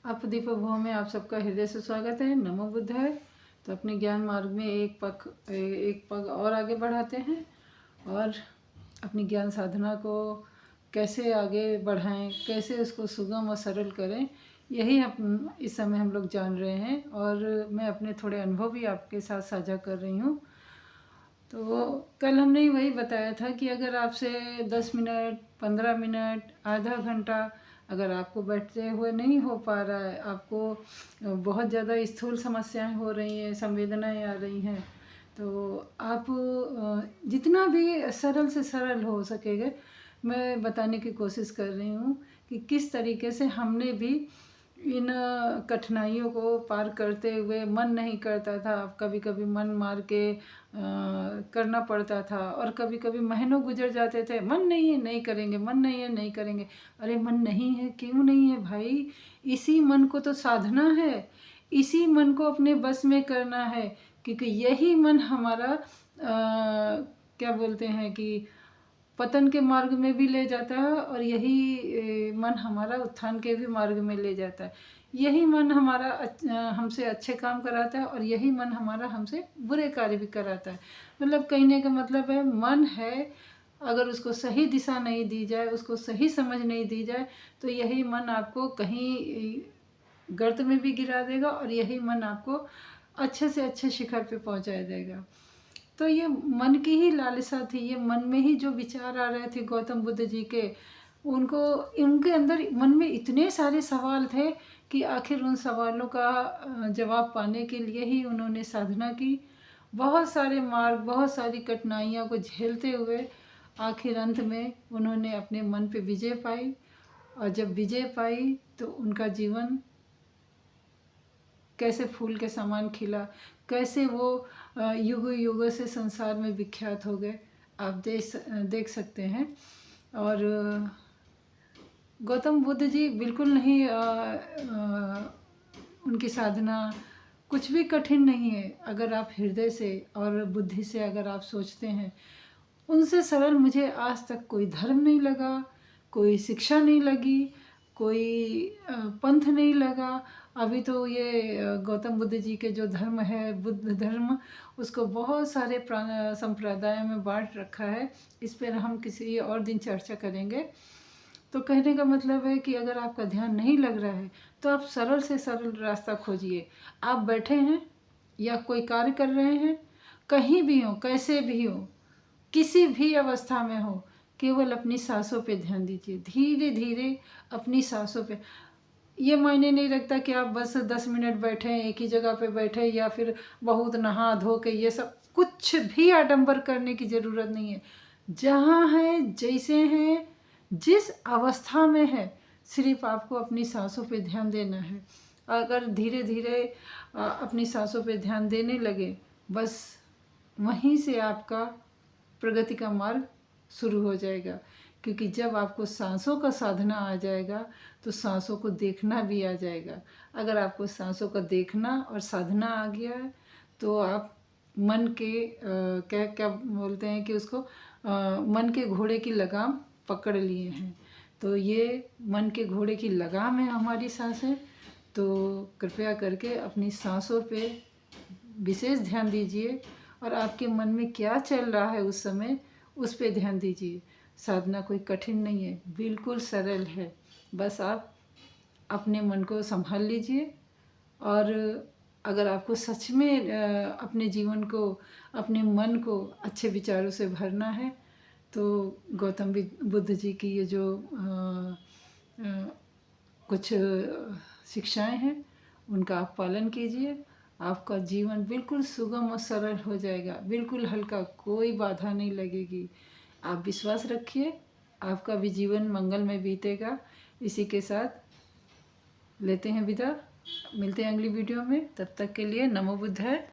आप दीपभव में आप सबका हृदय से स्वागत है। नमो बुद्धाय। तो अपने ज्ञान मार्ग में एक पग और आगे बढ़ाते हैं और अपनी ज्ञान साधना को कैसे आगे बढ़ाएं, कैसे उसको सुगम और सरल करें, यही इस समय हम लोग जान रहे हैं। और मैं अपने थोड़े अनुभव भी आपके साथ साझा कर रही हूँ। तो कल हमने वही बताया था कि अगर आपसे 10 मिनट, 15 मिनट, आधा घंटा अगर आपको बैठते हुए नहीं हो पा रहा है, आपको बहुत ज़्यादा स्थूल समस्याएं हो रही हैं, संवेदनाएं आ रही हैं, तो आप जितना भी सरल से सरल हो सकेगा मैं बताने की कोशिश कर रही हूँ कि किस तरीके से हमने भी इन कठिनाइयों को पार करते हुए, मन नहीं करता था, कभी कभी मन मार के करना पड़ता था और कभी कभी महीनों गुजर जाते थे, मन नहीं है नहीं करेंगे, मन नहीं है नहीं करेंगे। अरे मन नहीं है, क्यों नहीं है भाई? इसी मन को तो साधना है, इसी मन को अपने बस में करना है, क्योंकि यही मन हमारा क्या बोलते हैं कि पतन के मार्ग में भी ले जाता है और यही मन हमारा उत्थान के भी मार्ग में ले जाता है। यही मन हमारा हमसे अच्छे काम कराता है और यही मन हमारा हमसे बुरे कार्य भी कराता है। मतलब कहने का मतलब है, मन है, अगर उसको सही दिशा नहीं दी जाए, उसको सही समझ नहीं दी जाए, तो यही मन आपको कहीं गर्त में भी गिरा देगा और यही मन आपको अच्छे से अच्छे शिखर पे पहुंचा देगा। तो ये मन की ही लालसा थी, ये मन में ही जो विचार आ रहे थे गौतम बुद्ध जी के, उनको उनके अंदर मन में इतने सारे सवाल थे कि आखिर उन सवालों का जवाब पाने के लिए ही उन्होंने साधना की। बहुत सारे मार्ग, बहुत सारी कठिनाइयों को झेलते हुए आखिर अंत में उन्होंने अपने मन पे विजय पाई। और जब विजय पाई तो उनका जीवन कैसे फूल के समान खिला, कैसे वो युग युगों से संसार में विख्यात हो गए, आप देख सकते हैं। और गौतम बुद्ध जी बिल्कुल नहीं उनकी साधना कुछ भी कठिन नहीं है। अगर आप हृदय से और बुद्धि से अगर आप सोचते हैं, उनसे सरल मुझे आज तक कोई धर्म नहीं लगा, कोई शिक्षा नहीं लगी, कोई पंथ नहीं लगा। अभी तो ये गौतम बुद्ध जी के जो धर्म है, बुद्ध धर्म, उसको बहुत सारे संप्रदायों में बांट रखा है। इस पर हम किसी और दिन चर्चा करेंगे। तो कहने का मतलब है कि अगर आपका ध्यान नहीं लग रहा है तो आप सरल से सरल रास्ता खोजिए। आप बैठे हैं या कोई कार्य कर रहे हैं, कहीं भी हो, कैसे भी हो, किसी भी अवस्था में हो, केवल अपनी सांसों पे ध्यान दीजिए। धीरे धीरे अपनी सांसों पे। ये मायने नहीं रखता कि आप बस 10 मिनट बैठे, एक ही जगह पे बैठे, या फिर बहुत नहा धो के, ये सब कुछ भी आडंबर करने की ज़रूरत नहीं है। जहाँ है, जैसे हैं, जिस अवस्था में है, सिर्फ आपको अपनी सांसों पे ध्यान देना है। अगर धीरे धीरे अपनी सांसों पे ध्यान देने लगे, बस वहीं से आपका प्रगति का मार्ग शुरू हो जाएगा। क्योंकि जब आपको सांसों का साधना आ जाएगा तो सांसों को देखना भी आ जाएगा। अगर आपको सांसों का देखना और साधना आ गया है तो आप मन के क्या क्या बोलते हैं कि उसको मन के घोड़े की लगाम पकड़ लिए हैं। तो ये मन के घोड़े की लगाम है हमारी सांसें। तो कृपया करके अपनी सांसों पे विशेष ध्यान दीजिए और आपके मन में क्या चल रहा है उस समय, उस पे ध्यान दीजिए। साधना कोई कठिन नहीं है, बिल्कुल सरल है। बस आप अपने मन को संभाल लीजिए। और अगर आपको सच में अपने जीवन को, अपने मन को अच्छे विचारों से भरना है तो गौतम बुद्ध जी की ये जो कुछ शिक्षाएं हैं उनका आप पालन कीजिए। आपका जीवन बिल्कुल सुगम और सरल हो जाएगा, बिल्कुल हल्का, कोई बाधा नहीं लगेगी। आप विश्वास रखिए, आपका भी जीवन मंगल में बीतेगा। इसी के साथ लेते हैं विदा, मिलते हैं अगली वीडियो में। तब तक के लिए नमो बुद्धाय।